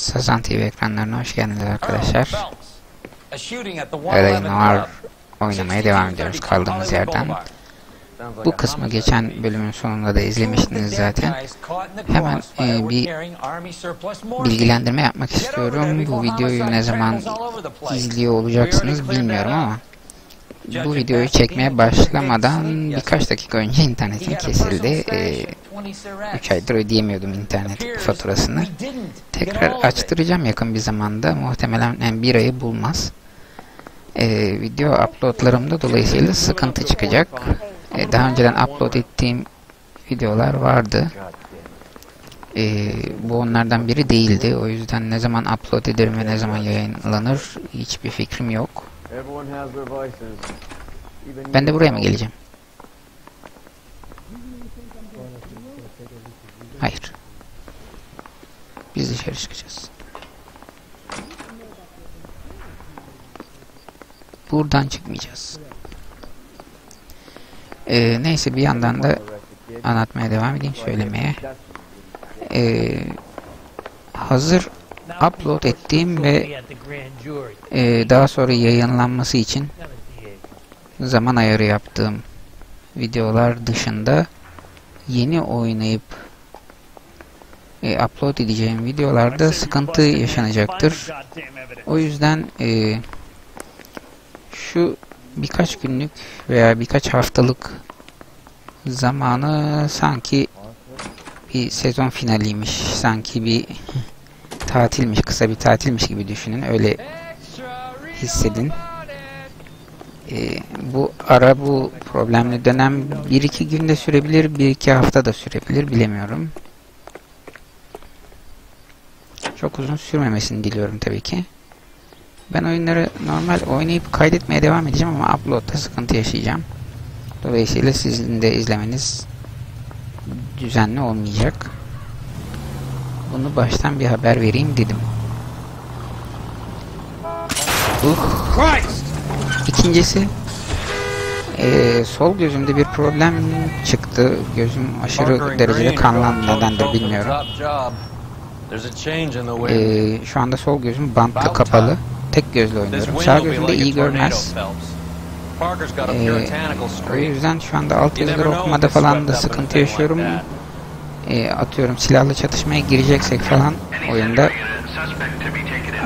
Sazan TV ekranlarına hoş geldiniz arkadaşlar. Noire oynamaya devam ediyoruz kaldığımız yerden. Bu kısmı geçen bölümün sonunda da izlemiştiniz zaten. Hemen bir bilgilendirme yapmak istiyorum. Bu videoyu ne zaman izliyor olacaksınız bilmiyorum ama bu videoyu çekmeye başlamadan birkaç dakika önce internetim kesildi. 3 aydır ödeyemiyordum internet faturasını. Tekrar açtıracağım yakın bir zamanda. Muhtemelen bir ayı bulmaz. Video uploadlarımda dolayısıyla sıkıntı çıkacak. Daha önceden upload ettiğim videolar vardı. Bu onlardan biri değildi. O yüzden ne zaman upload ederim ve ne zaman yayınlanır hiçbir fikrim yok. Ben de buraya mı geleceğim? Hayır. Biz dışarı çıkacağız. Buradan çıkmayacağız. Neyse bir yandan da anlatmaya devam edeyim, söylemeye. Hazır upload ettiğim ve daha sonra yayınlanması için zaman ayarı yaptığım videolar dışında yeni oynayıp upload edeceğim videolarda sıkıntı yaşanacaktır. O yüzden şu birkaç günlük veya birkaç haftalık zamanı sanki bir sezon finaliymiş, sanki bir tatilmiş, kısa bir tatilmiş gibi düşünün, öyle hissedin. Bu problemli dönem 1-2 günde sürebilir, 1-2 hafta da sürebilir, bilemiyorum. Çok uzun sürmemesini diliyorum tabii ki. Ben oyunları normal oynayıp kaydetmeye devam edeceğim ama upload'da sıkıntı yaşayacağım. Dolayısıyla sizin de izlemeniz düzenli olmayacak. Bunu baştan bir haber vereyim dedim. İkincisi, sol gözümde bir problem çıktı. Gözüm aşırı derecede kanlandı, nedendir bilmiyorum. Şu anda sol gözüm bantla kapalı. Tek gözle oynuyorum. Sağ gözümde iyi görmez. O yüzden şu anda alt yazıları okumada falan da sıkıntı yaşıyorum. Atıyorum silahlı çatışmaya gireceksek falan oyunda.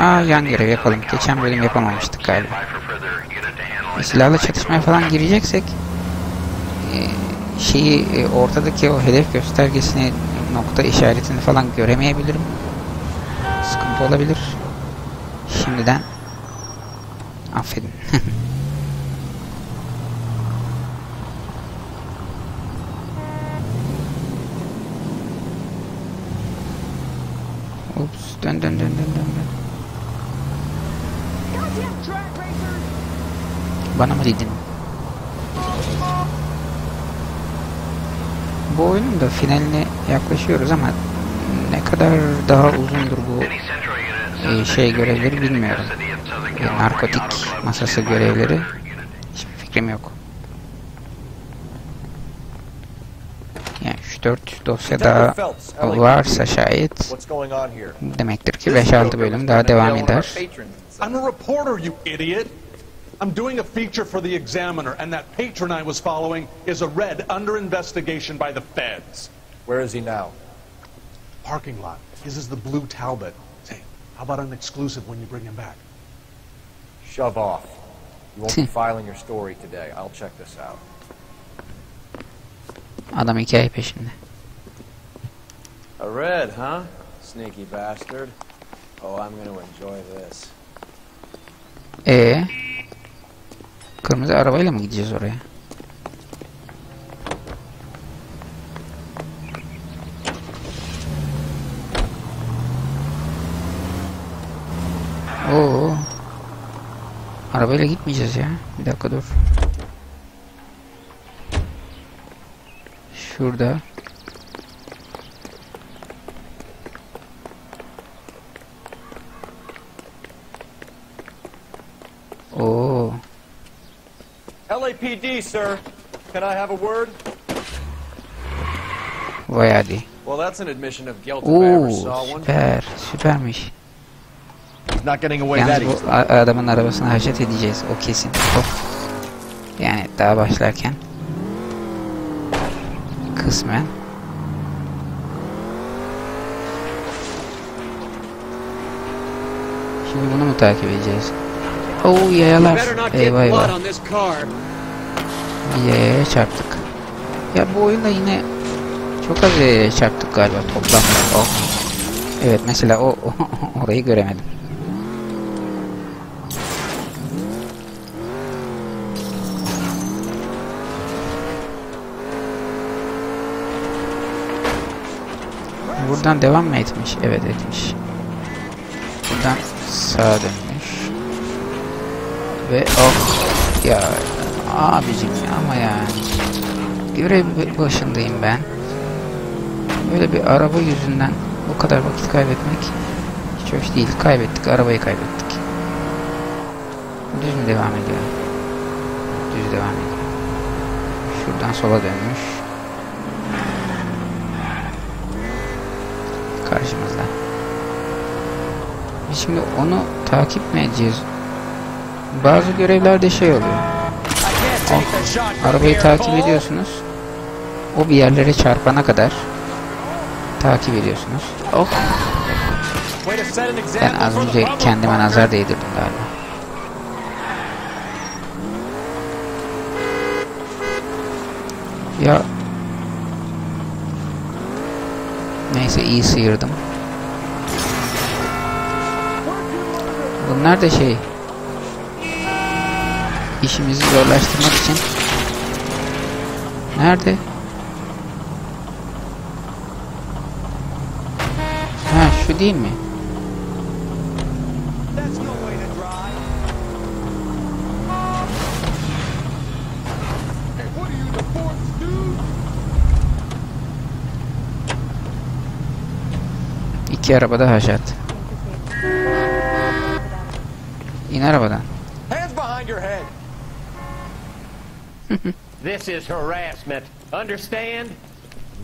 Yan görev yapalım. Geçen bölüm yapamamıştık galiba. Silahlı çatışmaya falan gireceksek ortadaki o hedef göstergesini, nokta işaretini falan göremeyebilirim. Sıkıntı olabilir. Şimdiden affedin. Ups, dön. Bana mı dedin? Bu oyunun da finaline yaklaşıyoruz ama ne kadar daha uzundur bu görevleri bilmiyorum. Narkotik masası görevleri hiçbir fikrim yok. Yani 3-4 dosya daha varsa şayet demektir ki 5-6 bölüm daha devam eder. I'm doing a feature for the Examiner, and that patron I was following is a red under investigation by the feds. Where is he now? Parking lot. His is the blue Talbot. Say, how about an exclusive when you bring him back? Shove off. You won't be filing your story today. I'll check this out. Adam hikaye peşinde. A red, huh? Sneaky bastard. Oh, I'm going to enjoy this. Kırmızı arabayla mı gideceğiz oraya? Arabayla gitmeyeceğiz ya. Bir dakika dur. Şurada. LAPD, sir. Can I have a word? Vay hadi. Well, that's an admission of guilt if I ever saw one. Süpermiş. He's not getting away Yalnız that bu easily. adamın arabasına haşet edeceğiz. O kesin. Of. Yani daha başlarken. Kısmen. Şimdi bunu mu takip edeceğiz? Oo yayalar. Eyvah eyvah. Bir yayaya çarptık. Ya bu oyunda yine çok az yayaya çarptık galiba toplamda. Oh. Evet mesela orayı göremedim. Buradan devam mı etmiş? Evet etmiş. Buradan sağa dönmüş. Ve oh ya abicim ama yani görev başındayım ben. Böyle bir araba yüzünden bu kadar vakit kaybetmek hiç hoş değil. Kaybettik, arabayı kaybettik. Düz mü devam ediyor? Düz devam ediyor. Şuradan sola dönmüş. Karşımızda. Biz şimdi onu takip mi edeceğiz? Bazı görevlerde şey oluyor. Oh, arabayı takip ediyorsunuz. O bir yerlere çarpana kadar takip ediyorsunuz. Oh. Ben az önce kendime nazar değdirdim galiba. Ya neyse iyi sıyırdım. Bunlar da şey işimizi zorlaştırmak için. Nerede? Ha şu değil mi? İki arabada haşat. İn arabadan. This is harassment. Understand?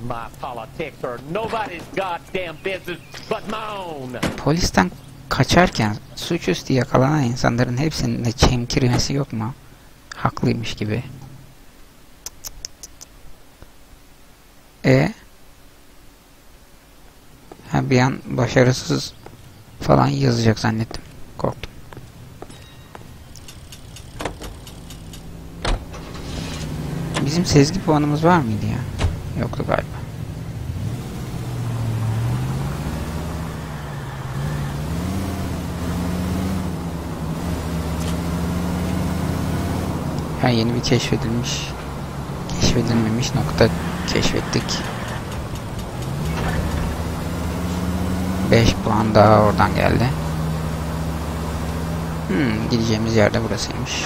My politics are nobody's goddamn business but my own. Polisten kaçarken suçüstü yakalanan insanların hepsinin de çemkirmesi yok mu? Haklıymış gibi. Ha, bir an başarısız falan yazacak zannettim. Korktum. Bizim sezgi puanımız var mıydı ya? Yoktu galiba. Ha, yeni bir keşfedilmemiş nokta keşfettik. 5 puan daha oradan geldi. Gideceğimiz yerde burasıymış.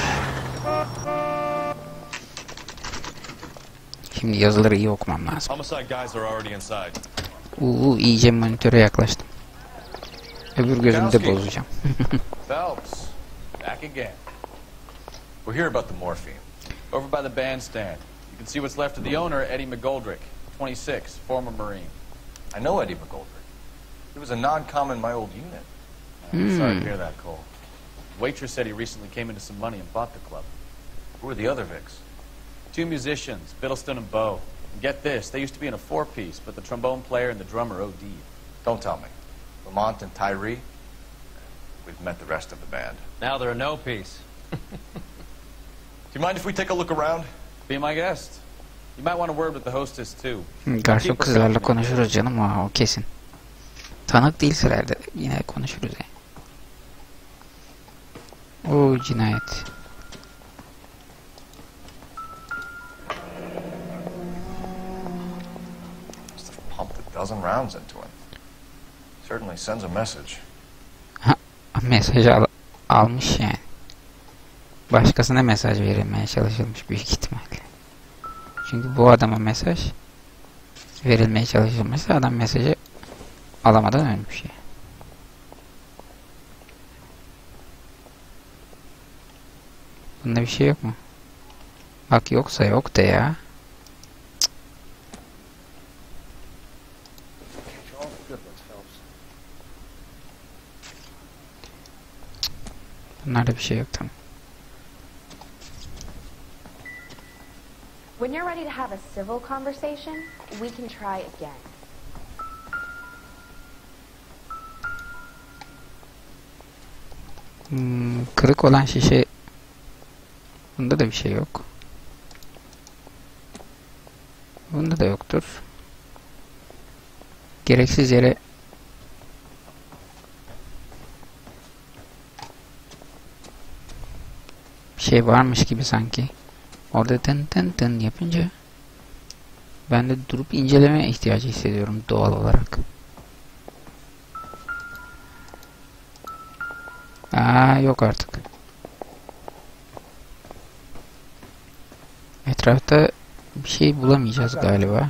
Şimdi yazıları iyi okumam lazım. İyice monitöre yaklaştım. Öbür gözümü de bozacağım. Back again. We're here about the morphine. Over by the bandstand. You can see what's left of the owner, Eddie McGoldrick, 26, former Marine. I know Eddie McGoldrick. He was a non-com in my old unit. I'm sorry to hear that, Cole. The waitress said he recently came into some money and bought the club. Who are the other Vics? 2 musicians, Biddleston and Bow. And get this, they used to be in a 4-piece, but the trombone player and the drummer OD'd. Don't tell me. Lamont and Tarihi? We've met the rest of the band. Now they're a no-piece. Do you mind if we take a look around? Be my guest. You might want a word with the hostess too. Garson kızlarla konuşuruz canım, o kesin. Tanık değilse herhalde yine konuşuruz yani. Oo, cinayet. Must have pumped a dozen rounds into him. Certainly sends a message. Mesajı almış yani. Başkasına mesaj verilmeye çalışılmış büyük ihtimalle. Çünkü bu adama mesaj verilmeye çalışılmışsa adam mesajı alamadan ölmüş yani. Bunda bir şey yok mu? Bak yoksa yok de ya. Bunlarda bir şey yok, tamam. When you're ready to have a civil conversation, we can try again. Kırık olan şişe. Bunda da bir şey yok. Bunda da yoktur. Gereksiz yere bir şey varmış gibi sanki. Orada tın tın tın yapınca ben de durup incelemeye ihtiyacı hissediyorum doğal olarak. Yok artık. Etrafta bir şey bulamayacağız galiba.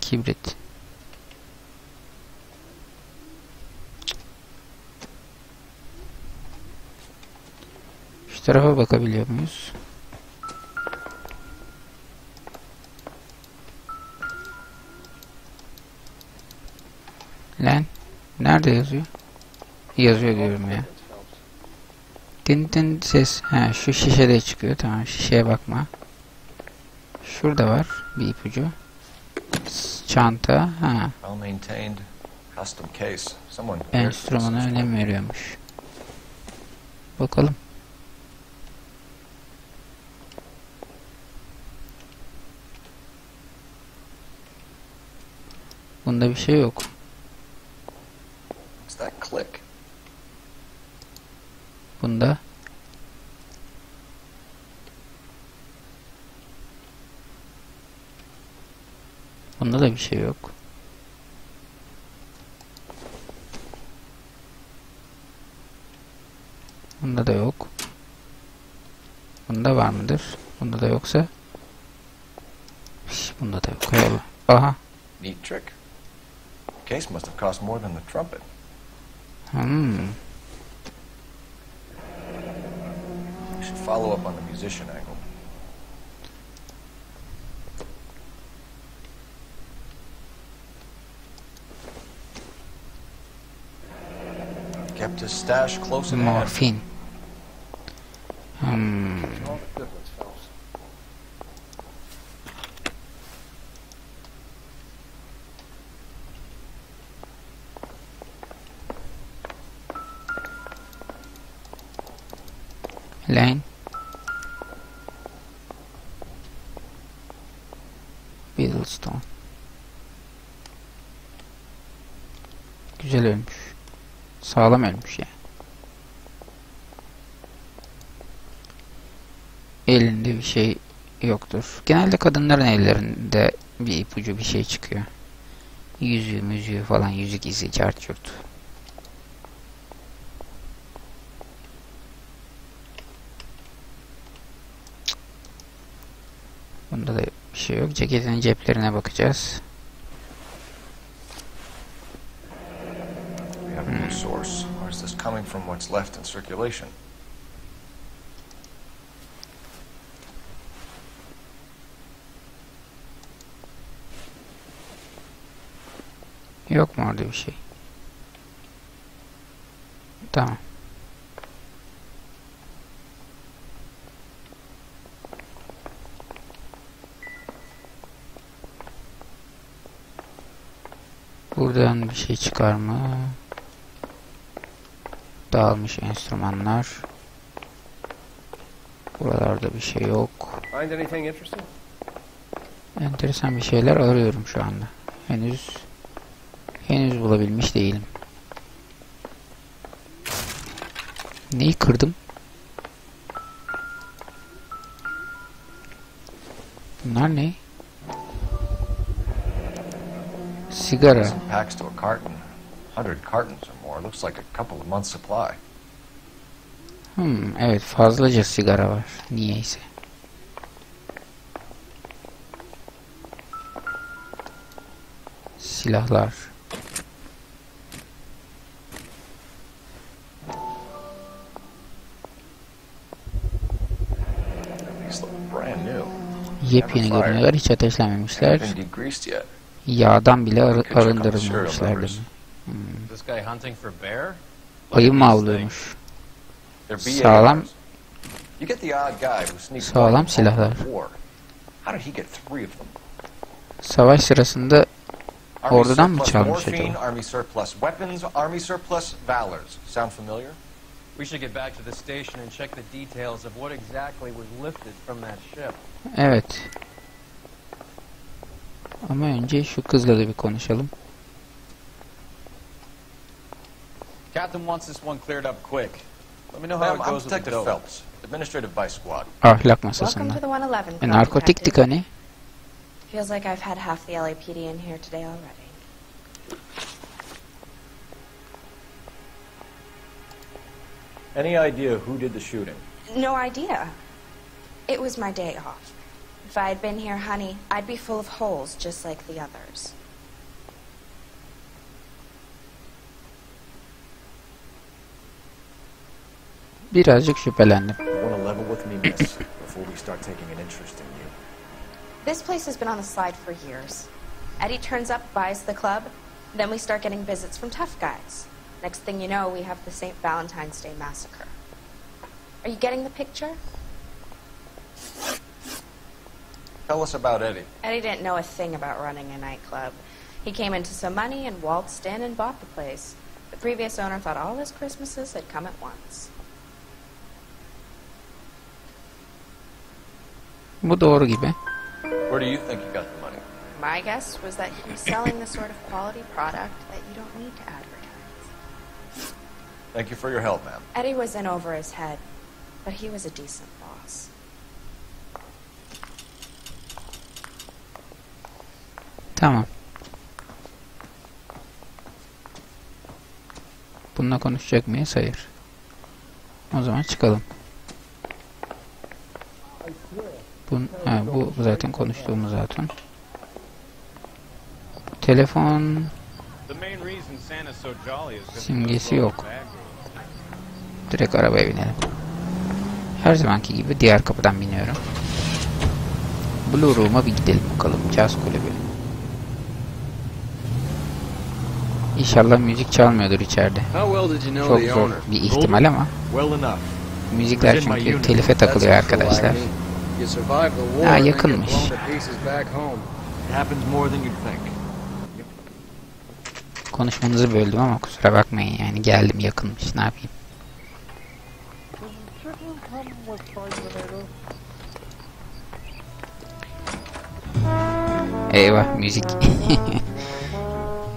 Kibrit. Şu tarafa bakabiliyor muyuz? Lan nerede yazıyor? Yazıyor diyorum ya. Tin tin ses. Ha, şu şişede çıkıyor. Tamam, şişeye bakma. Şurada var bir ipucu. Çanta. Ha. Enstrümana önem veriyormuş. Bakalım. Bunda bir şey yok. Bunda da bir şey yok. Bunda da yok. Bunda var mıdır? Bunda da yoksa bunda da yok. Eyvallah. Aha. Neat trick. Case must have cost more than the trumpet. We should follow up on the musician angle. Kept his stash close at hand. Morfin. Lane. Beadlestone. Güzel ölmüş. Sağlam ölmüş yani. Elinde bir şey yoktur. Genelde kadınların ellerinde bir ipucu bir şey çıkıyor. Yüzüğü müzüğü falan, yüzük izi, cart curt. Bunda da bir şey yok. Ceketin ceplerine bakacağız. We have a new source, or is this coming from what's left in circulation? Yok mu orada bir şey? Tamam. Buradan bir şey çıkar mı? Dağılmış enstrümanlar. Buralarda bir şey yok. Enteresan bir şeyler arıyorum şu anda. Henüz bulabilmiş değilim. Neyi kırdım? Bunlar ne? Sigara. Some packs to a carton. 100 cartons or more. Looks like a couple of months' supply. Evet, fazlaca sigara var. Niyeyse. Silahlar. These look brand new. Yepyeni görünüyorlar. Hiç ateşlenmemişler. Haven't been degreased yet. Yağdan bile arındırılmamışlar değil mi? This guy hunting for bear? Ayı mı avlıyormuş? Sağlam silahlar. Savaş sırasında ordudan mı çalmış acaba? We should get back to the station and check the details of what exactly was lifted from that ship. Evet. Ama önce şu kızla da bir konuşalım. Captain wants this one cleared up quick. Let me know how it goes with the dope. Administrative Vice Squad. Ahlak Welcome to masasında. the 111. Narkotiktik hani. Feels like I've had half the LAPD in here today already. Any idea who did the shooting? No idea. It was my day off. If I had been here, honey, I'd be full of holes just like the others. Birazcık şüphelendim. You want to level with me, miss, before we start taking an interest in you. This place has been on the slide for years. Eddie turns up, buys the club, then we start getting visits from tough guys. Next thing you know, we have the St. Valentine's Day massacre. Are you getting the picture? Tell us about Eddie. Eddie didn't know a thing about running a nightclub. He came into some money and waltzed in and bought the place. The previous owner thought all his Christmases had come at once. Bu doğru gibi. Where do you think you got the money? My guess was that he was selling the sort of quality product that you don't need to advertise. Thank you for your help, ma'am. Eddie was in over his head, but he was a decent boss. Tamam. Bununla konuşacak mıyız? Hayır. O zaman çıkalım. Bu zaten konuştuğumuz zaten. Telefon simgesi yok. Direkt arabaya binelim. Her zamanki gibi diğer kapıdan biniyorum. Blue Room'a bir gidelim bakalım. Caz kulübü. İnşallah müzik çalmıyordur içeride. Çok zor bir ihtimal ama. Müzikler çünkü telife takılıyor arkadaşlar. Ha, yakınmış. Konuşmanızı böldüm ama kusura bakmayın, yani geldim, yakınmış, ne yapayım. Eyvah, müzik.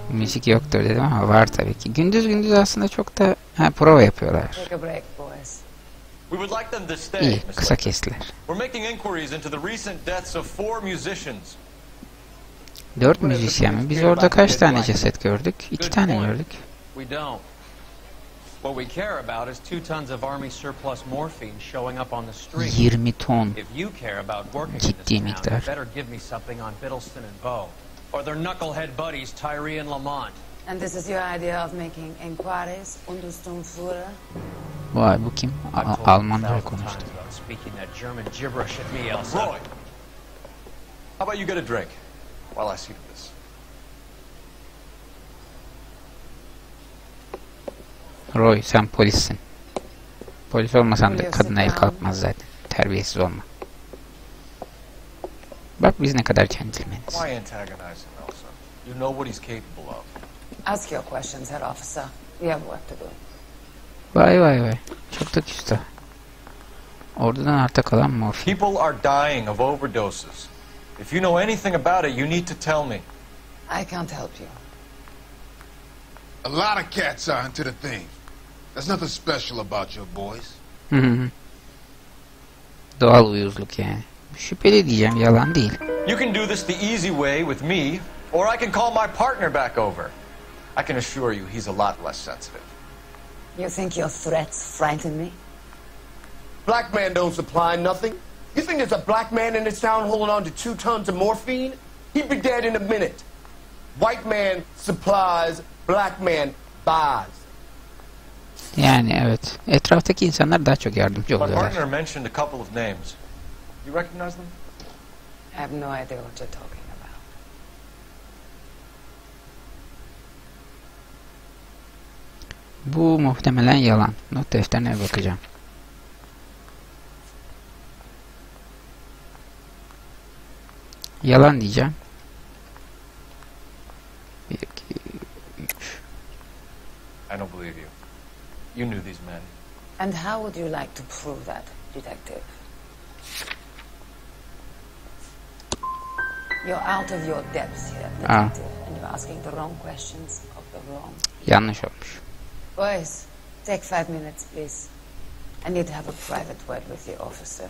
Müzik yoktur dedim ama var tabii ki. Gündüz aslında çok da prova yapıyorlar. İyi, kısa kestiler. 4 müzisyen mi? Biz orada kaç tane ceset gördük? 2 tane gördük. 20 ton. Ciddi miktar. And this is your idea of making inquiries, Untersturmführer? Vay, bu kim? Almanca konuştu. Roy, how about you get a drink while I see to this? Roy, sen polissin. Polis olmasan da kadına el kalkmaz zaten. Terbiyesiz olma. Bak biz ne kadar centilmeniz. Why antagonize him, Elsa? You know what he's capable of. Ask your questions, head officer. We have work to do. Vay. Çok da küstah. Ordudan arta kalan morfin. People are dying of overdoses. If you know anything about it, you need to tell me. I can't help you. A lot of cats are into the thing. There's nothing special about your boys. Doğal uyuzluk yani. Şüpheli diyeceğim, yalan değil. You can do this the easy way with me, or I can call my partner back over. I can assure you he's a lot less sensitive. You think your threats frighten me? Black man don't supply nothing. You think there's a black man in this town holding on to 2 tons of morphine? He'd be dead in a minute. White man supplies, black man buys. Yani evet. Etraftaki insanlar daha çok yardımcı My oluyorlar. partner mentioned a couple of names. You recognize them? I have no idea what you're talking about. Bu muhtemelen yalan. Not defterine bakacağım. Yalan diyeceğim. 1, 2, 3. I don't believe you. You knew these men. And how would you like to prove that, detective? You're out of your depths here, detective, and you're asking the wrong questions of the wrong people. Yanlış olmuş. Boys, take 5 minutes, please. I need to have a private word with the officer.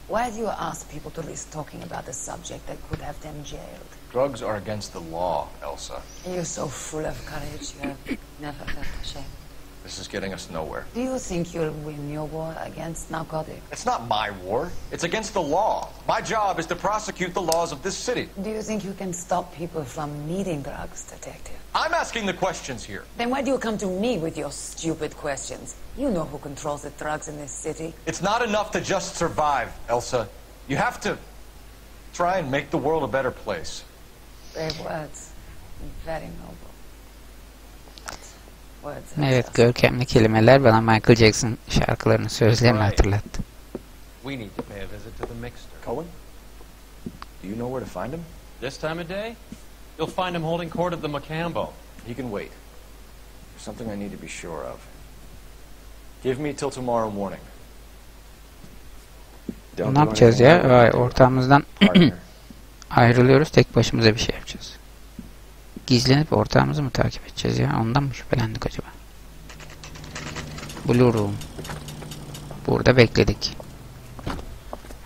Why do you ask people to risk talking about a subject that could have them jailed? Drugs are against the law, Elsa. And you're so full of courage, you have never felt ashamed. This is getting us nowhere. Do you think you'll win your war against narcotics? It's not my war. It's against the law. My job is to prosecute the laws of this city. Do you think you can stop people from needing drugs, detective? I'm asking the questions here. Then why do you come to me with your stupid questions? You know who controls the drugs in this city. It's not enough to just survive, Elsa. You have to try and make the world a better place. Brave words. Very noble. But words are Evet, just... görkemli kelimeler bana Michael Jackson şarkılarının sözlerini hatırlattı. We need to pay a visit to the mixer. Cohen? Do you know where to find him? This time of day, you'll find him holding court at the Macambo. He can wait. There's something I need to be sure of. Give me till tomorrow morning. Don't Ne do yapacağız anything ya? I Vay, don't do, ortağımızdan partner. ayrılıyoruz. Tek başımıza bir şey yapacağız. Gizlenip ortağımızı mı takip edeceğiz ya? Ondan mı şüphelendik acaba? Blue Room. Burada bekledik.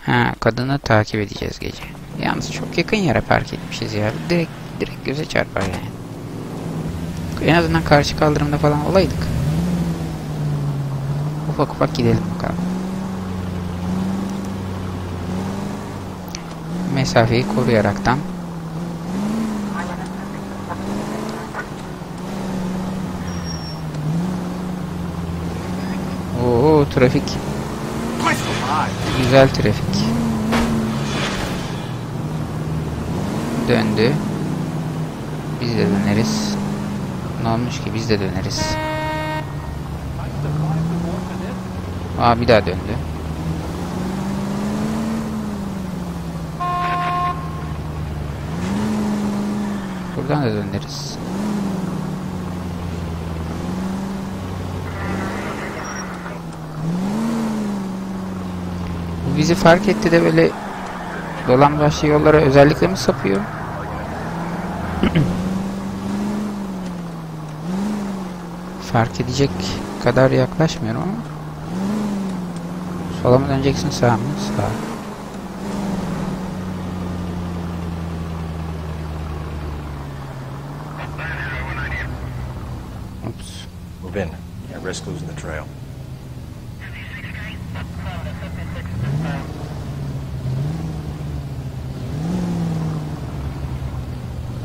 Ha, kadını takip edeceğiz gece. Yalnız çok yakın yere park etmişiz ya. Direkt göze çarpar yani. En azından karşı kaldırımda falan olaydık. Ufak ufak gidelim bakalım. Mesafeyi koruyaraktan. Oo, trafik. Güzel trafik. Döndü. Biz de döneriz. Ne olmuş ki, biz de döneriz. Aa, bir daha döndü. Buradan da döneriz. Bu bizi fark etti de böyle dolambaçlı yollara özellikle mi sapıyor? Fark edecek kadar yaklaşmıyorum ama. Sola mı döneceksin, sağa mı? Sağa. Oops. Move in. Can't risk losing the trail.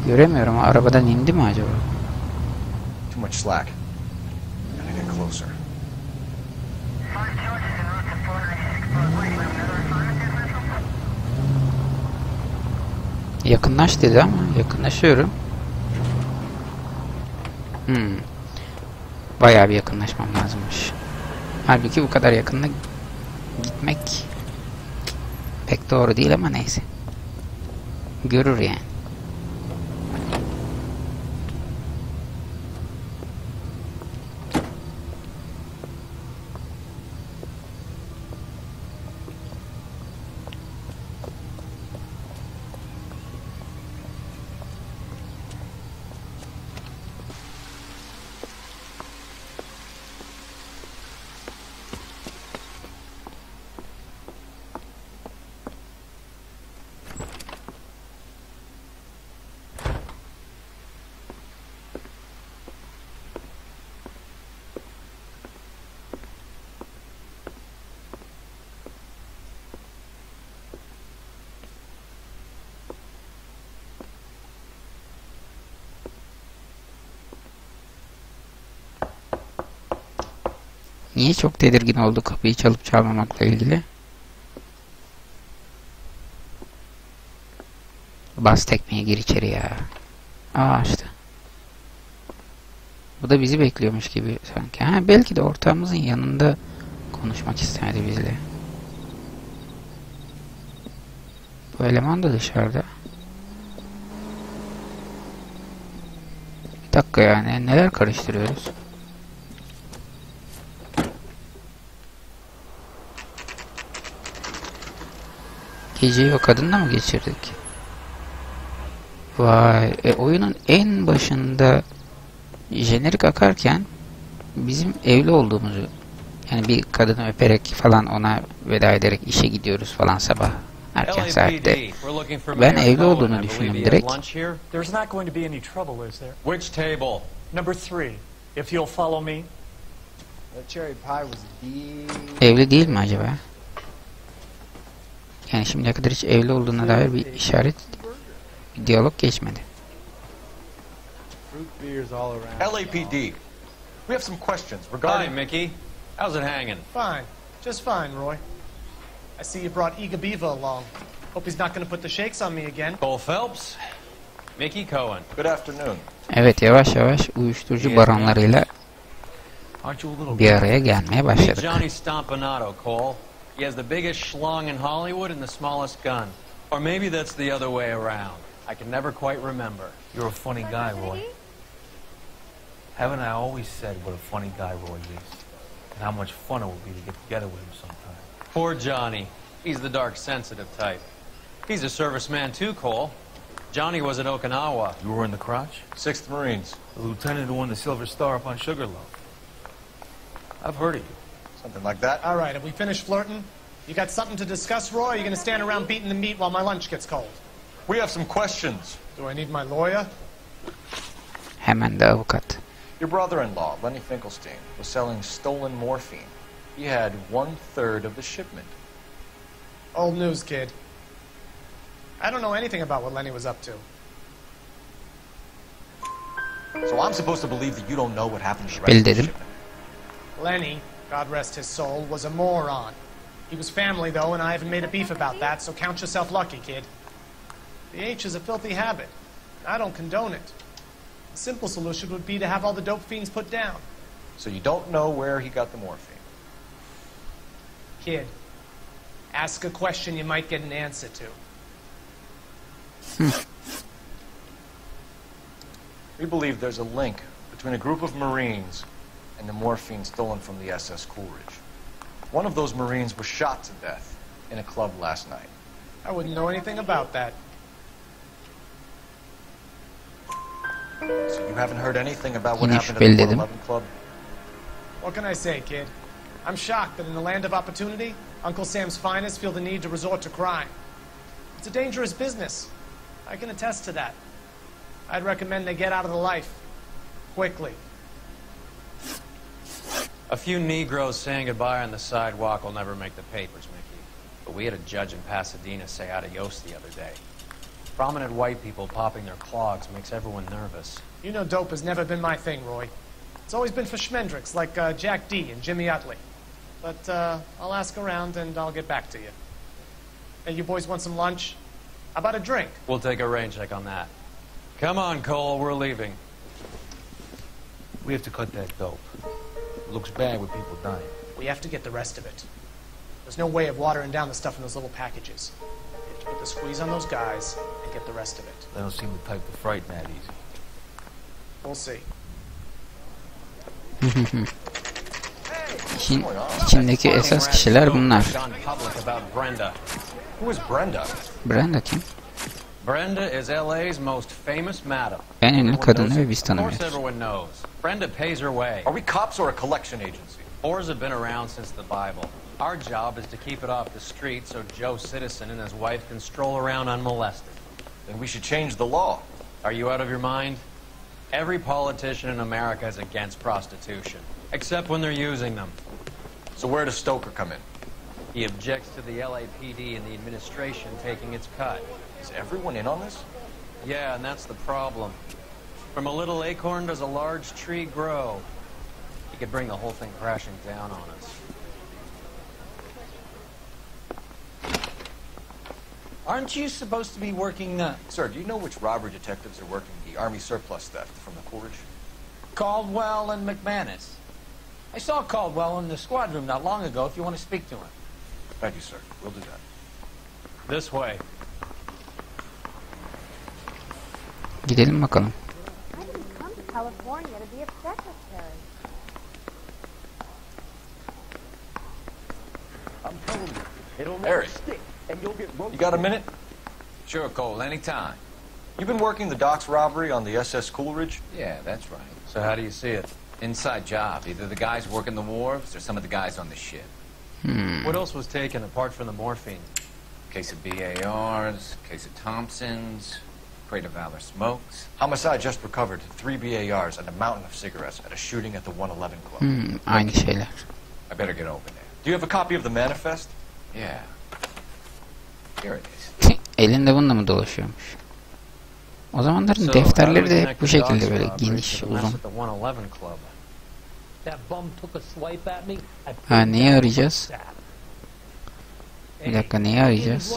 Göremiyorum. Arabadan indi mi acaba? Too much slack. Gotta get closer. Yakınlaş dedi ama yakınlaşıyorum. Bayağı bir yakınlaşmam lazımmış. Halbuki bu kadar yakınına gitmek pek doğru değil ama neyse. Görür yani. Niye çok tedirgin oldu kapıyı çalıp çalmamakla ilgili? Bas tekmeye, gir içeri ya. Aa, işte. Bu da bizi bekliyormuş gibi sanki. Ha, belki de ortağımızın yanında konuşmak istemedi bizle. Bu eleman da dışarıda. Bir dakika yani neler karıştırıyoruz? Geceyi o kadınla mı geçirdik? Vay, oyunun en başında jenerik akarken bizim evli olduğumuzu, yani bir kadını öperek falan ona veda ederek işe gidiyoruz falan sabah erken saatte. Ben evli olduğunu düşündüm direkt. There's not going to be any trouble, is there? Which table? Number 3, if you'll follow me. That cherry pie was Evli değil mi acaba? Yani şimdiye kadar hiç evli olduğuna dair bir işaret, bir diyalog geçmedi. fruit beers all around. LAPD. We have some questions regarding... Hi, Mickey. How's it hanging? Fine. Just fine, Roy. I see you brought Eager Beaver along. Hope he's not going to put the shakes on me again. Cole Phelps. Mickey Cohen. Good afternoon. Evet, yavaş yavaş uyuşturucu baronlarıyla bir araya gelmeye Meet başladık. Johnny Stompanato, Cole. He has the biggest schlong in Hollywood and the smallest gun. Or maybe that's the other way around. I can never quite remember. You're a funny guy, Roy. Haven't I always said what a funny guy Roy is? And how much fun it would be to get together with him sometime. Poor Johnny. He's the dark, sensitive type. He's a serviceman too, Cole. Johnny was at Okinawa. You were in the crotch? 6th Marines. The lieutenant who won the Silver Star up on Sugarloaf. I've heard of you. Something like that. All right, have we finished flirting? You got something to discuss, Roy? Or are you going to stand around beating the meat while my lunch gets cold? We have some questions. Do I need my lawyer? Hemen de avukat. Your brother-in-law, Lenny Finkelstein, was selling stolen morphine. He had 1/3 of the shipment. Old news, kid. I don't know anything about what Lenny was up to. So I'm supposed to believe that you don't know what happened to the rest Bil of the dedim. shipment. Lenny, God rest his soul, was a moron. He was family, though, and I haven't made a beef about that, so count yourself lucky, kid. The H is a filthy habit. I don't condone it. The simple solution would be to have all the dope fiends put down. So you don't know where he got the morphine. Kid, ask a question you might get an answer to. We believe there's a link between a group of Marines and the morphine stolen from the SS Coolidge. One of those Marines was shot to death in a club last night. I wouldn't know anything about that. So you haven't heard anything about what Yine happened at the şüpheli dedim. 111 Club? What can I say, kid? I'm shocked that in the land of opportunity, Uncle Sam's finest feel the need to resort to crime. It's a dangerous business. I can attest to that. I'd recommend they get out of the life. Quickly. A few Negroes saying goodbye on the sidewalk will never make the papers, Mickey. But we had a judge in Pasadena say adios the other day. Prominent white people popping their clogs makes everyone nervous. You know dope has never been my thing, Roy. It's always been for schmendricks like Jack D and Jimmy Utley. But I'll ask around and I'll get back to you. Hey, you boys want some lunch? How about a drink? We'll take a rain check on that. Come on, Cole, we're leaving. We have to cut that dope. It looks bad with people dying. We have to get the rest of it. There's no way of watering down the stuff in those little packages. We have to put the squeeze on those guys and get the rest of it. They don't seem the type to frighten that easy. We'll see. İşin içindeki esas kişiler bunlar. Who is Brenda? Brenda kim? Brenda is LA's most famous madam. En ünlü kadını ve biz Of course tanımıyoruz. everyone knows. Brenda pays her way. Are we cops or a collection agency? Whores have been around since the Bible. Our job is to keep it off the street so Joe Citizen and his wife can stroll around unmolested. Then we should change the law. Are you out of your mind? Every politician in America is against prostitution, except when they're using them. So where does Stoker come in? He objects to the LAPD and the administration taking its cut. Is everyone in on this? Yeah, and that's the problem. From a little acorn does a large tree grow. He could bring the whole thing crashing down on us. Aren't you supposed to be working the... Sir, do you know which robbery detectives are working the Army surplus theft from the Coolidge? Caldwell and McManus. I saw Caldwell in the squad room not long ago if you want to speak to him. Thank you, sir. We'll do that. This way. Gidelim bakalım. I didn't come to California to be a secretary. I'm telling you, it'll never Harry, stick, and you'll get you got a minute? Sure, Cole, anytime. You've been working the docks robbery on the SS Coolidge? Yeah, that's right. So how do you see it? Inside job. Either the guys working the wharves or some of the guys on the ship. What else was taken apart from the morphine? Case of BARs, case of Thompsons, crate of Valor smokes. Homicide just recovered 3 BARs and a mountain of cigarettes at a shooting at the 111 Club. Aynı şeyler. I better get over there. Do you have a copy of the manifest? Yeah. Here it is. Elinde bununla mı dolaşıyormuş? O zamanların defterleri de hep bu şekilde böyle geniş, uzun. Ha, neyi arayacağız? Bir dakika, neyi arayacağız?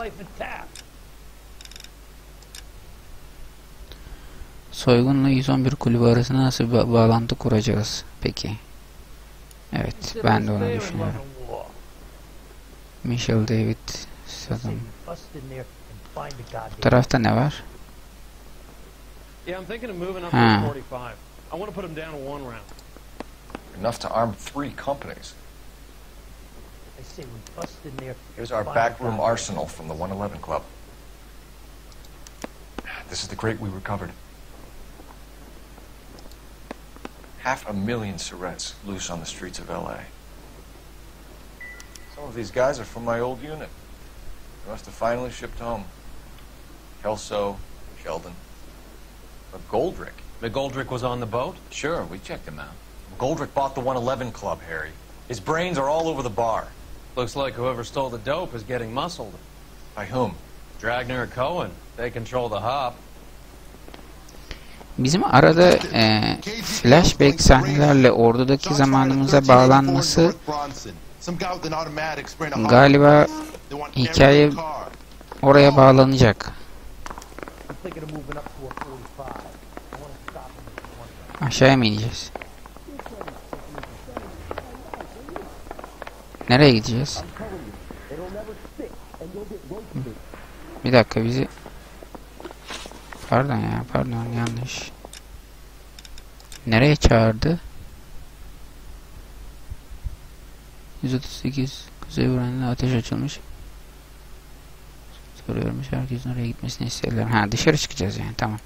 Soygunla 111 kulübü arasında nasıl bir bağlantı kuracağız? Peki. Evet, ben de onu düşünüyorum. Michelle David Saddam. Bu tarafta ne var? Ha. Enough to arm 3 companies. Here's our backroom arsenal from the 111 Club. This is the crate we recovered. 500,000 cigarettes loose on the streets of LA. Some of these guys are from my old unit. They must have finally shipped home. Kelso, Sheldon. But Goldrick. The Goldrick was on the boat? Sure, we checked him out. Goldrick bought the 111 Club, Harry. His brains are all over the bar. Looks like whoever stole the dope is getting muscled. By whom? Dragner or Cohen. They control the hop. Bizim arada flashback sahnelerle ordudaki zamanımıza bağlanması galiba hikaye oraya bağlanacak. Aşağıya mı ineceğiz? Nereye gideceğiz? Bir dakika, bizi... Pardon ya, pardon, yanlış. Nereye çağırdı? 138 Kuzey Vran'la ateş açılmış. Soruyormuş, herkesin oraya gitmesini isterler. Ha, dışarı çıkacağız yani, tamam.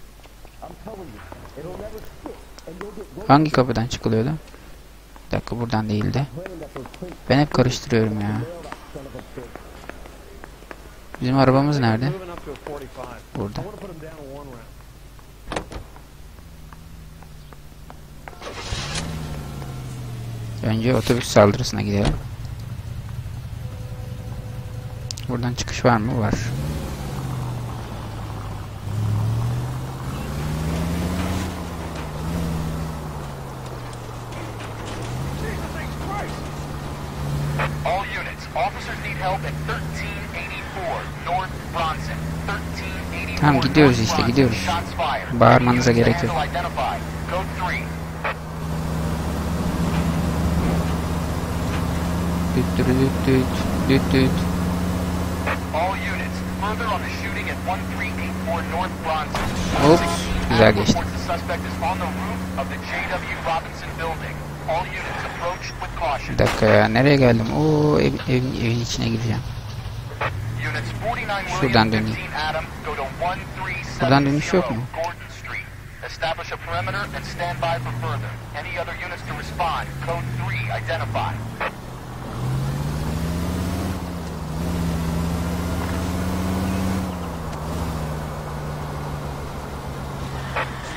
Hangi kapıdan çıkılıyordu? Bir dakika, buradan değildi. Ben hep karıştırıyorum ya. Bizim arabamız nerede? Burada. Önce otobüs saldırısına gidelim. Buradan çıkış var mı? Var. All units, officers need help at 1384 North Bronson. 1384 Tamam, gidiyoruz işte, gidiyoruz. Bağırmanıza gerek yok. Düt düt düt düt düt. All units, further on the shooting at 1384 North Bronson. Ops, güzel geçti. The suspect is on the roof of the J.W. Robinson building. All units approach with caution. Bir dakika ya, nereye geldim? Oo, evin içine gireceğim. Şuradan döneyim. Buradan dönüş yok mu? Establish a perimeter and stand by for further. Any other units to respond. Code 3 identified.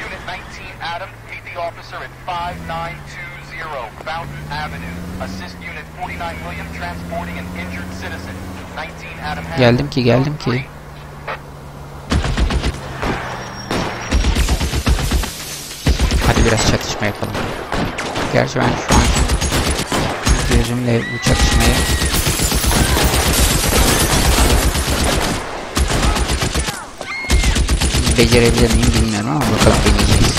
Unit 19 Adam, meet the officer at 5920 Fountain Avenue. Assist Unit 49 William transporting an injured citizen. 19 Adam. Geldim ki. Hadi biraz çatışma yapalım. Gerçi ben şu an gözümle bu çatışmayı becerebilir miyim bilmiyorum ama bakalım, deneyeceğiz.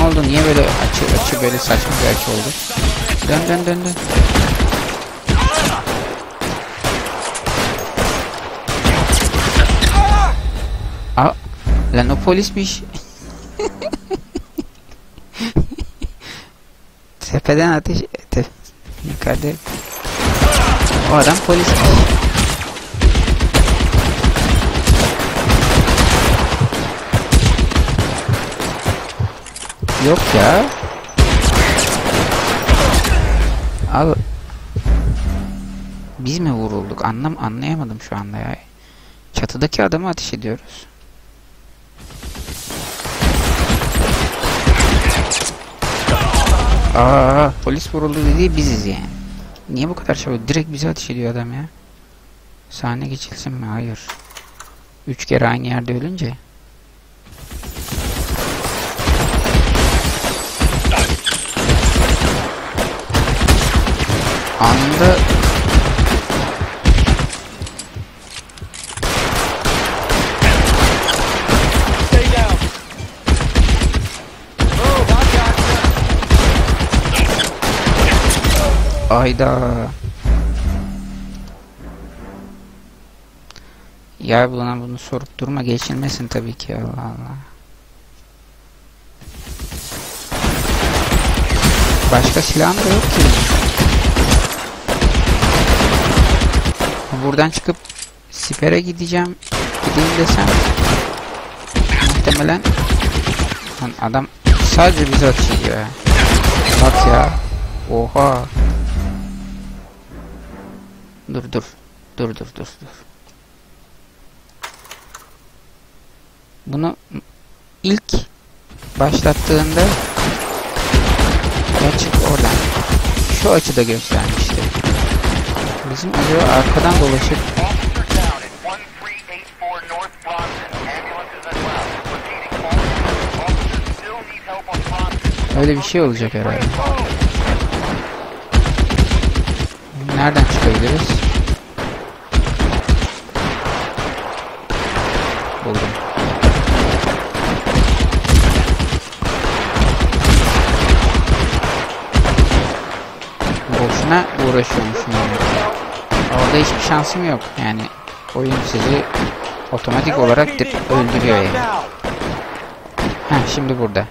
oldu? Niye böyle açı böyle saçma bir açı oldu? Dön. Aa, lan o polismiş. Tepeden ateş yukarıda. O adam polismiş. Yok ya. Al. Biz mi vurulduk? Anlayamadım şu anda ya. Çatıdaki adamı ateş ediyoruz. Aa, polis vuruldu dediği biziz yani. Niye bu kadar çabuk? Direkt bize ateş ediyor adam ya. Sahne geçilsin mi? Hayır. 3 kere aynı yerde ölünce. Anında ayda ya bunu sorup durma, geçilmesin tabii ki. Allah Allah. Başka silahım da yok ki. Buradan çıkıp sipere gideyim desem muhtemelen adam sadece bize ateş ediyor ya. Bak ya. Oha. Dur. Bunu ilk başlattığında ya çık oradan. Şu açıda göstermişti. Bizim acaba arkadan dolaşıp öyle bir şey olacak herhalde. Nereden çıkabiliriz? Buldum. Boşuna uğraşıyormuşum yani. Orada hiçbir şansım yok. Yani oyun sizi otomatik olarak öldürüyor yani. Heh, şimdi burada.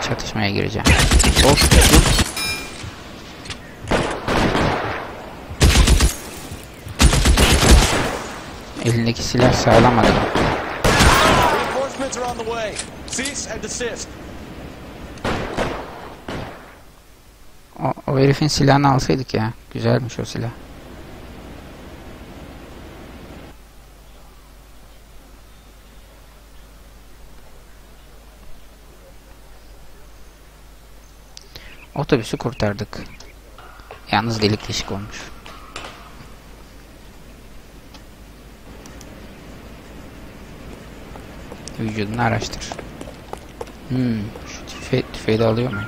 Çatışmaya gireceğim. Of, dur. Elindeki silah sağlam adam. O herifin silahını alsaydık ya. Güzelmiş o silah. Otobüsü kurtardık. Yalnız delik deşik olmuş. Vücudunu araştır. Şu tüfeği de alıyor mu?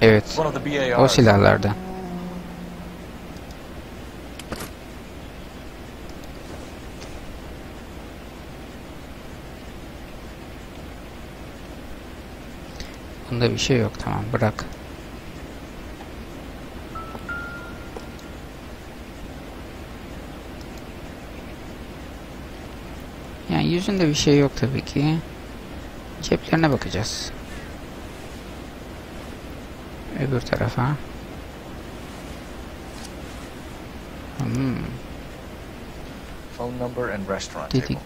Evet. O silahlardan. Bunda bir şey yok. Tamam, bırak. Yani yüzünde bir şey yok tabii ki. Ceplerine bakacağız. Öbür tarafa. Phone number and restaurant dedi. table.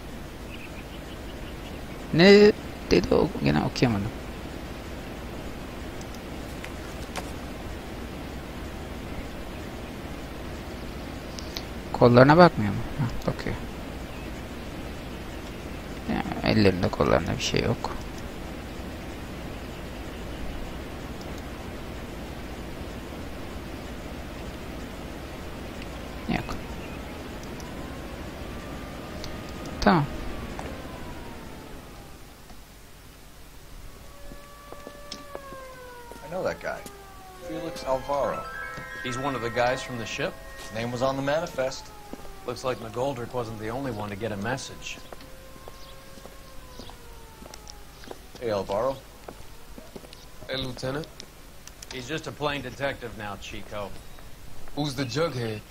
Ne dedi o? Gene okuyamadım. Kollarına bakmıyor mu? Hah, bakıyor. Yani ellerinde kollarında bir şey yok. Yok. Tamam. I know that guy. Felix Alvaro. He's one of the guys from the ship? His name was on the manifest. Looks like McGoldrick wasn't the only one to get a message. Hey, Alvaro. Hey, Lieutenant. He's just a plain detective now, Chico. Who's the jughead?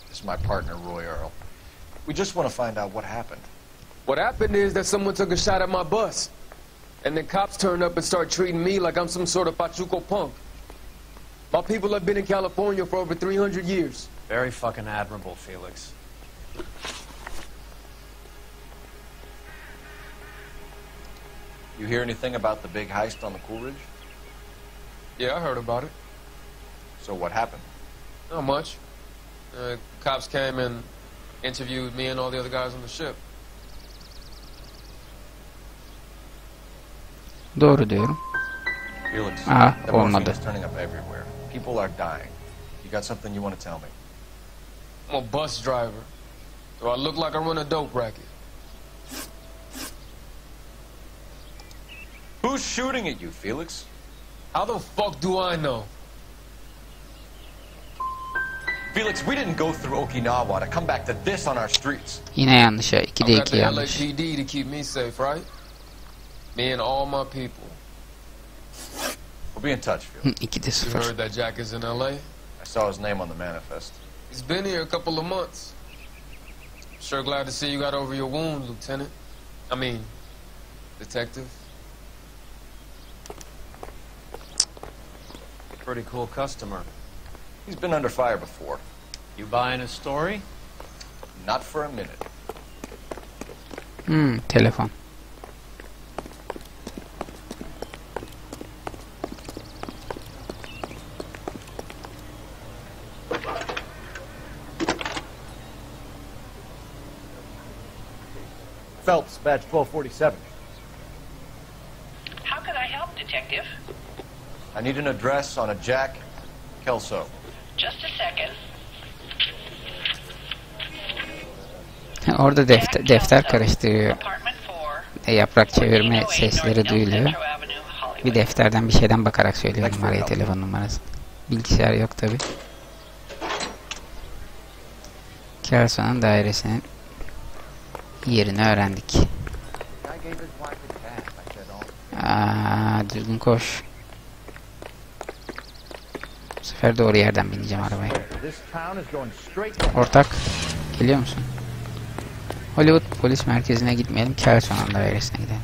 This is my partner, Roy Earl. We just want to find out what happened. What happened is that someone took a shot at my bus. And then cops turned up and started treating me like I'm some sort of Pachuco punk. My people have been in California for over 300 years. Very fucking admirable, Felix. You hear anything about the big heist on the Coolidge? Yeah, I heard about it. So what happened? Not much. Cops came and interviewed me and all the other guys on the ship. Doğru diyorum. Felix, Ah, the olmadı. morphine is turning up everywhere. People are dying. You got something you want to tell me? I'm a bus driver. So I look like I run a dope racket. Who's shooting at you, Felix? How the fuck do I know? Felix, we didn't go through Okinawa to come back to this on our streets. Yine yanlış ya. 2'de I got 2 the yanlış. LAPD to keep me safe, right? Me and all my people. We'll be in touch, Felix. 2'de You 0. heard that Jack is in LA? I saw his name on the manifest. He's been here a couple of months. Sure glad to see you got over your wound, Lieutenant. I mean, Detective. Pretty cool customer. He's been under fire before. You buying his story? Not for a minute. Telefon. Phelps, badge 1247. How can I help, Detective? I need an address on a Jack Kelso. Just a second. Orada defter karıştırıyor. Yaprak çevirme sesleri duyuluyor. Bir defterden bir şeyden bakarak söylüyor numarayı, telefon numarası. Bilgisayar yok tabi. Kelson'un dairesinin yerini öğrendik. Düzgün koş. Bu sefer doğru yerden bineceğim arabaya. Ortak, geliyor musun? Hollywood polis merkezine gitmeyelim, Kelson'un dairesine gidelim.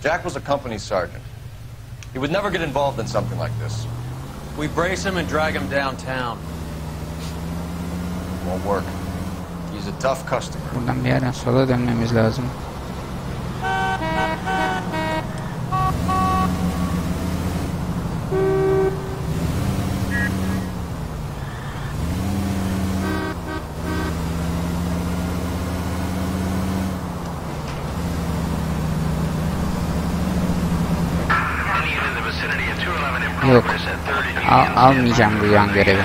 Jack was a company sergeant. He would never get involved in something like this. We brace him and drag him downtown. Won't work. He's a tough customer. Buradan bir yerden sola dönmemiz lazım. Yok. Almayacağım bu yan görevi.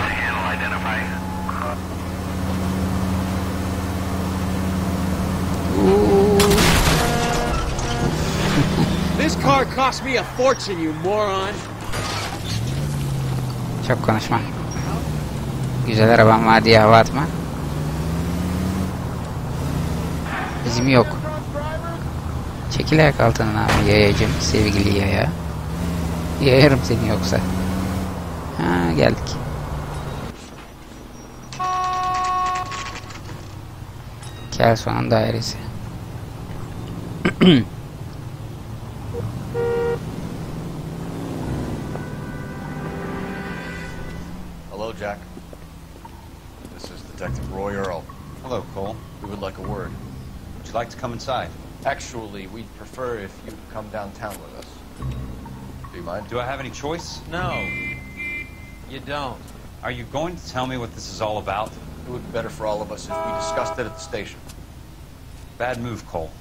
This car cost me a fortune, you moron. Çok konuşma. Güzel arabam var diye hava atma. Bizim yok. Çekil ayak altından abi yayacım, sevgili yaya. Yayarım seni yoksa. Ha, geldik. Kelson'un dairesi. Hello, Jack. This is Detective Roy Earl. Hello, Cole. We would like a word. Would you like to come inside? Actually, we'd prefer if you come downtown with us. Do you mind? Do I have any choice? No, you don't. Are you going to tell me what this is all about? It would be better for all of us if we discussed it at the station. Bad move, Cole.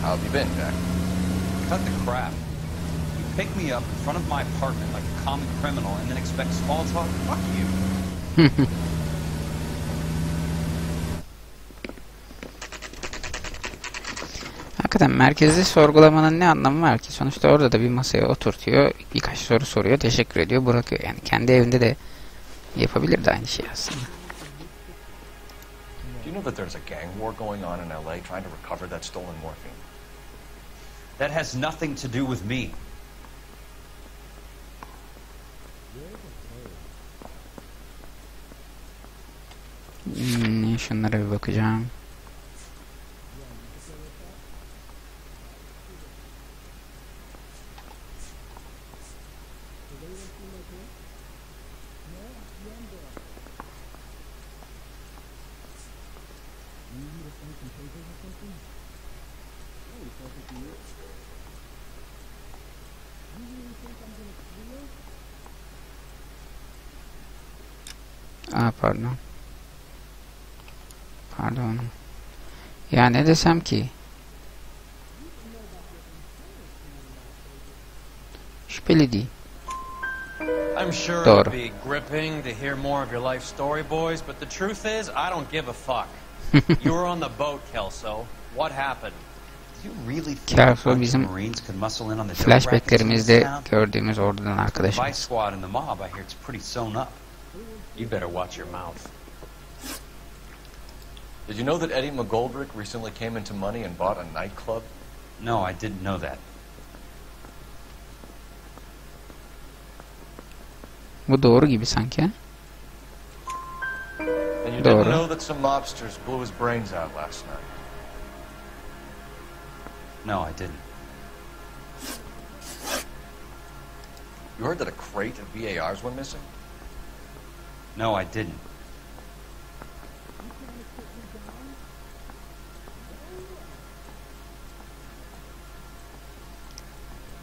How have you been, Jack? Cut the crap. You pick me up in front of my apartment like a common criminal and then expect small talk? Fuck you. Hakikaten merkezde sorgulamanın ne anlamı var ki? Sonuçta orada da bir masaya oturtuyor, birkaç soru soruyor, teşekkür ediyor, bırakıyor. Yani kendi evinde de Yapabilirdi aynı şey aslında. Do you know that there's a gang war going on in LA trying to recover that stolen morphine? That has nothing to do with me. Şunlara bir bakacağım. Pardon. Pardon. Ya ne desem ki? Şüpheli değil. I'm sure Doğru. it'd be gripping to hear more of your life story, boys, but the truth is, I don't give a fuck. You were on the boat, Kelso. What happened? You really think Kelso bizim Marines could muscle in on the flashbacklerimizde gördüğümüz ordudan Vice arkadaşımız. squad and the mob, I hear it's pretty sewn up. You better watch your mouth. Did you know that Eddie McGoldrick recently came into money and bought a nightclub? No, I didn't know that. Bu doğru gibi sanki. And you Doğru. didn't know that some mobsters blew his brains out last night? No, I didn't. You heard that a crate of VARs went missing? No, I didn't.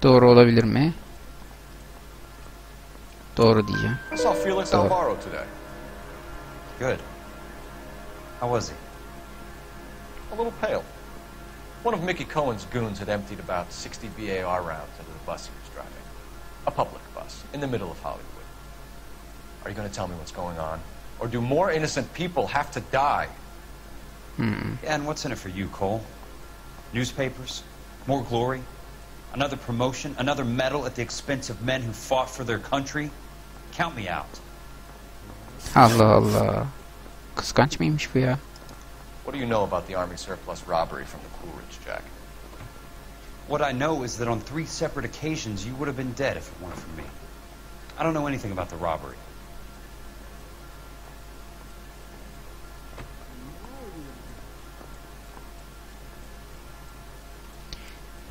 Doğru olabilir mi? Doğru diyeceğim. I saw Felix Doğru. Alvaro today. Good. How was he? A little pale. One of Mickey Cohen's goons had emptied about 60 VAR rounds into the bus he was driving. A public bus, in the middle of Hollywood. Are you going to tell me what's going on? Or do more innocent people have to die? Yeah, and what's in it for you, Cole? Newspapers? More glory? Another promotion? Another medal at the expense of men who fought for their country? Count me out. Allah Allah. Kıskanç mıymış bu ya? What do you know about the Army surplus robbery from the Coolidge, Jack? What I know is that on 3 separate occasions you would have been dead if it weren't for me. I don't know anything about the robbery.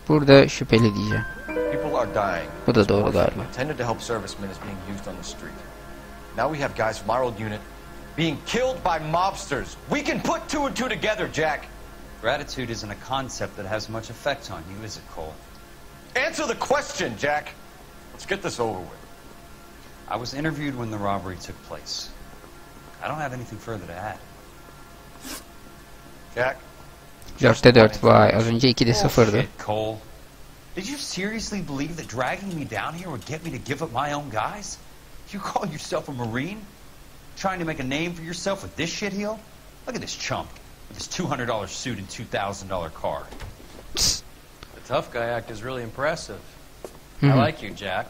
Burada şüpheli diyeceğim. People are dying. Bu da doğru galiba. Intended to help servicemen is being used on the street. Now we have guys from our old unit being killed by mobsters. We can put 2 and 2 together, Jack. Gratitude isn't a concept that has much effect on you, is it, Cole? Answer the question, Jack. Let's get this over with. I was interviewed when the robbery took place. I don't have anything further to add. Jack? 4'te 4. Vay. Az önce 2'de 0'dı. Bullshit, Cole. Did you seriously believe that dragging me down here would get me to give up my own guys? You call yourself a Marine? Trying to make a name for yourself with this shitheel? Look at this chump with his $200 suit and $2,000 car. The tough guy act is really impressive. I like you, Jack.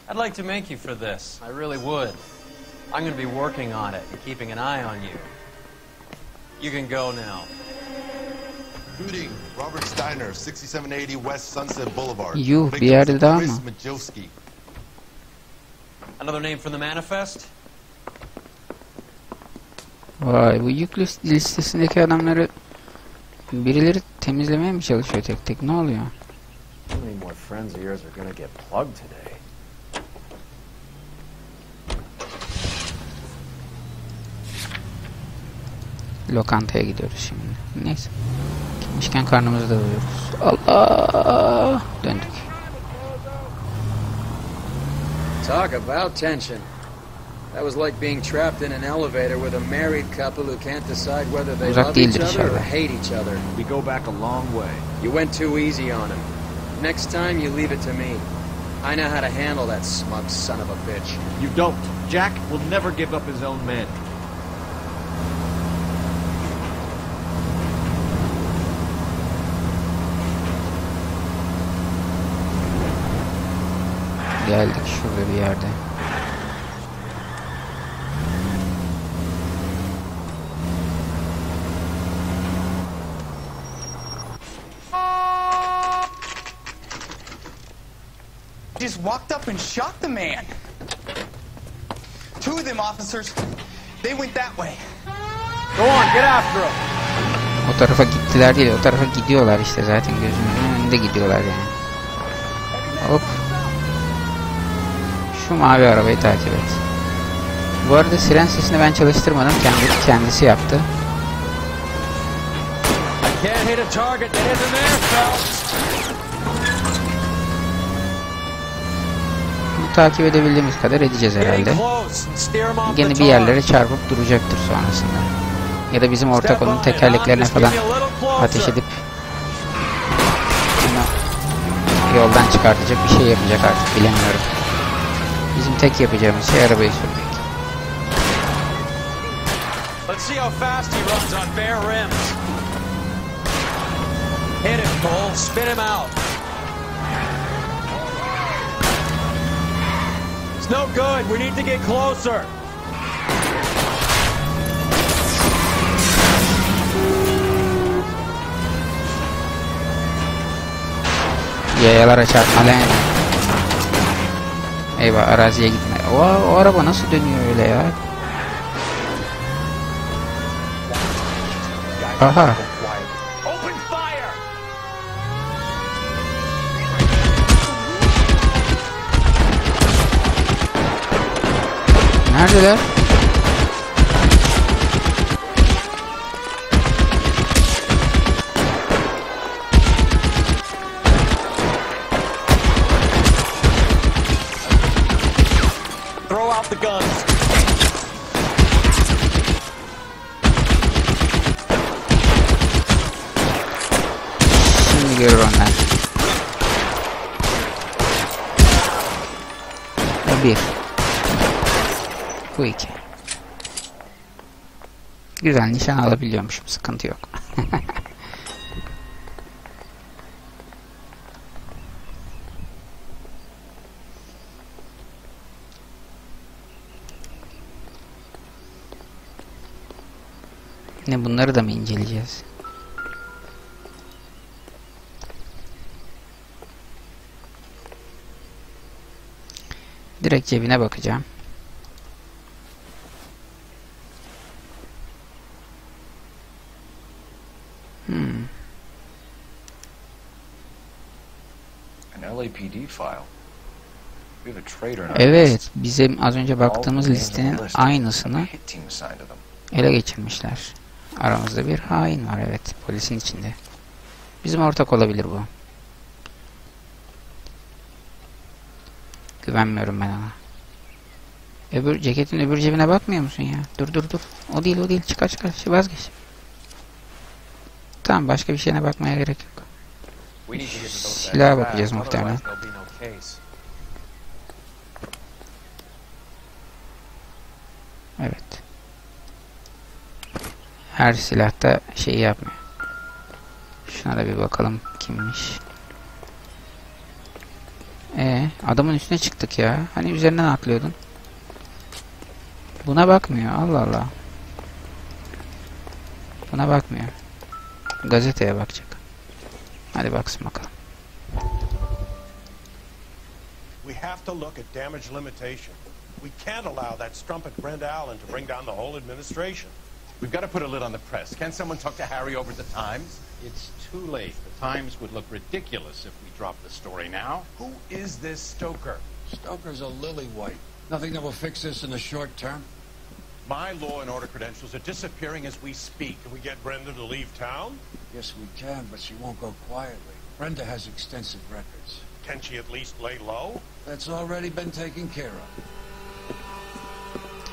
I'd like to make you for this. I really would. I'm going to be working on it and keeping an eye on you. You can go now. Shooting, Robert Steiner, 6780 West Sunset Boulevard. Yuh, bir yerde daha mı? Another name from the manifest? Vay, bu yük listesindeki adamları birileri temizlemeye mi çalışıyor tek tek? Ne oluyor? How many more friends of yours are gonna get plugged today? Lokantaya gidiyoruz şimdi. Neyse. Gitmişken karnımızı da doyuruyoruz. Allah! Döndük. Talk about tension. That was like being trapped in an elevator with a married couple who can't decide whether they love each other or hate each other. We go back a long way. You went too easy on him. Next time, you leave it to me. I know how to handle that smug son of a bitch. You don't. Jack will never give up his own men. Geldik şurada bir yerde. walked up and shot the man. Two of them officers, they went that way. Go on, get after him. O tarafa gittiler değil, o tarafa gidiyorlar işte zaten, gözümün önünde gidiyorlar yani. Hop. Şu mavi arabayı takip et. Bu arada siren sesini ben çalıştırmadım, kendisi yaptı. Bunu takip edebildiğimiz kadar edeceğiz herhalde. Gene bir yerlere çarpıp duracaktır sonrasında. Ya da bizim ortak onun tekerleklerine falan ateş edip onu yoldan çıkartacak bir şey yapacak, artık bilemiyorum. Bizim tek yapacağımız şey arabayı sürmek. Let's see how fast he runs on bare rims. Hit him, Cole. Spin him out. It's no good. We need to get closer. Yayalara çarpma lan. Eyvah, araziye gitme. O araba nasıl dönüyor öyle ya? Aha. Neredeler? Throw out the guns. Şimdi görür onlar. Bu bir. Bu iki. Güzel, nişan alabiliyormuşum, sıkıntı yok. Ne, bunları da mı inceleyeceğiz? Direkt cebine bakacağım. Evet, bizim az önce baktığımız listenin aynısını ele geçirmişler. Aramızda bir hain var, evet, polisin içinde. Bizim ortak olabilir bu. Güvenmiyorum ben ona. Ceketin öbür cebine bakmıyor musun ya? Dur. O değil. Çıkar. Vazgeç. Tamam, başka bir şeyine bakmaya gerek yok. Silaha bakacağız muhtemelen. Evet. Her silahta şey yapmıyor. Şuna da bir bakalım kimmiş. Adamın üstüne çıktık ya. Hani üzerinden atlıyordun. Buna bakmıyor. Allah Allah. Buna bakmıyor. Gazeteye bakacak. Hadi baksın bakalım. We have to look at damage limitation. We can't allow that strumpet Brenda Allen to bring down the whole administration. We've got to put a lid on the press. Can someone talk to Harry over at the Times? It's too late. The Times would look ridiculous if we dropped the story now. Who is this Stoker? Stoker's a lily-white. Nothing that will fix this in the short term. My law and order credentials are disappearing as we speak. Can we get Brenda to leave town? Yes, we can, but she won't go quietly. Brenda has extensive records. Can she at least lay low? That's already been taken care of.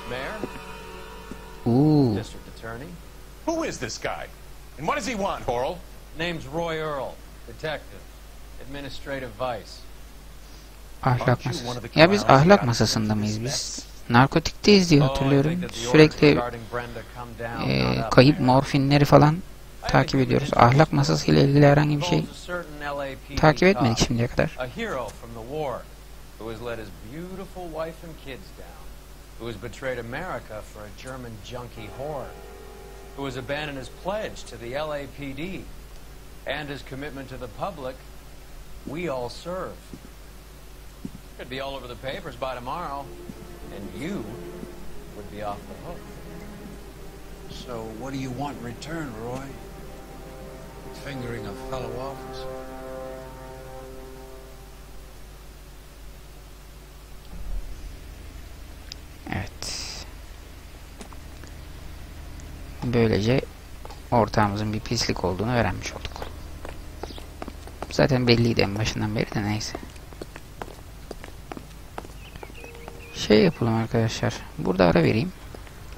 Mayor? Ooh. District Attorney? Who is this guy? And what does he want, Coral? Name's Roy Earl. Detective. Administrative Vice. Ahlak masası. Ya biz ahlak masasında mıyız biz? Narkotikteyiz diye hatırlıyorum. Sürekli kayıp morfinleri falan takip ediyoruz. Ahlak masası ile ilgili herhangi bir şey takip etmedik şimdiye kadar. Who has betrayed America for a German junkie whore, who has abandoned his pledge to the LAPD and his commitment to the public we all serve. Could be all over the papers by tomorrow, and you would be off the hook. So what do you want in return, Roy? Fingering a fellow officer? Evet. Böylece ortağımızın bir pislik olduğunu öğrenmiş olduk. Zaten belliydi en başından beri de, neyse. Şey yapalım arkadaşlar. Burada ara vereyim.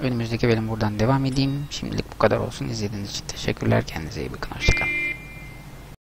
Önümüzdeki bölüm buradan devam edeyim. Şimdilik bu kadar olsun. İzlediğiniz için teşekkürler. Kendinize iyi bakın. Hoşçakalın.